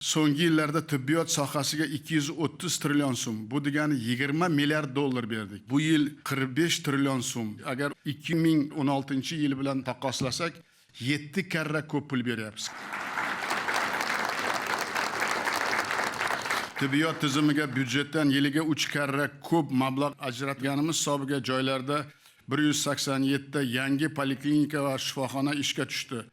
So'nggi yillarda tibbiyot sohasiga 230 trillion so'm, bu degani 20 milliard dollar berdik. Bu yil 45 trillion so'm. Agar 2016-yil bilan taqqoslasak, 7 karra ko'p pul beryapmiz. Tibbiyot tizimiga byudjetdan yiliga 3 karra ko'p mablag' ajratganimiz hisobiga joylarda 187 ta yangi poliklinika va shifoxona ishga tushdi.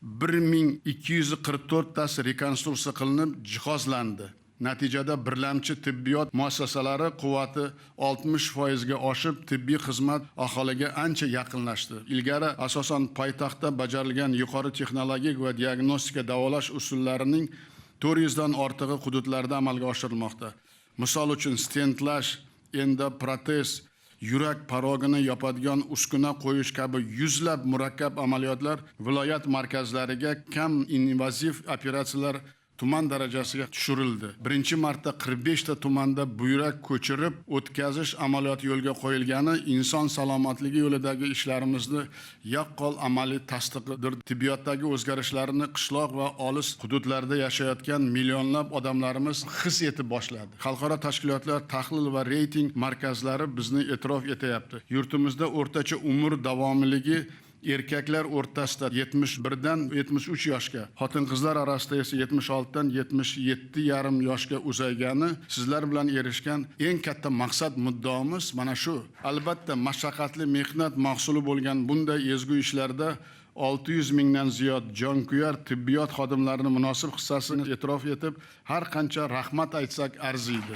1244 tasi rekonstruksiya qilinib jihozlandi. Natijada birlamchi tibbiyot muassasalari quvvati 60% ga oshib, tibbiy xizmat aholiga ancha yaqinlashdi. Ilgari asosan poytaxtda bajarilgan yuqori texnologik va diagnostika davolash usullarining 400 dan ortig'i hududlarda amalga oshirilmoqda. Misol uchun stentlash, endoprotez, yurak parogini yopadigan uskuna qo'yish kabi yuzlab murakkab amaliyotlar viloyat markazlariga kam invaziv operatsiyalar tuman darajasiga tushirildi. Birinchi marta 45 ta tumanda buyrak ko'chirib o'tkazish amaliyoti yo'lga qo'yilgani inson salomatligi yo'lidagi ishlarimizni yaqqol amaliy tasdiqidir. Tibbiyotdagi o'zgarishlarni qishloq va olis hududlarda yashayotgan millionlab odamlarimiz his etib boshladi. Xalqaro tashkilotlar, tahlil va reyting markazlari bizni e'tirof etyapti. Yurtimizda o'rtacha umr davomligi erkaklar o'rtasida 71 dan 73 yoshga, xotin-qizlar orasida esa 76 dan 77,5 yoshga uzaygani sizlar bilan erishgan eng katta maqsad muddaomiz mana shu. Albatta, mashaqqatli mehnat mahsuli bo'lgan bunday ezgu ishlarda 600 mingdan ziyod jonkuyar tibbiyot xodimlarining munosib hissasini e'tirof etib, har qancha rahmat aytsak arziydi.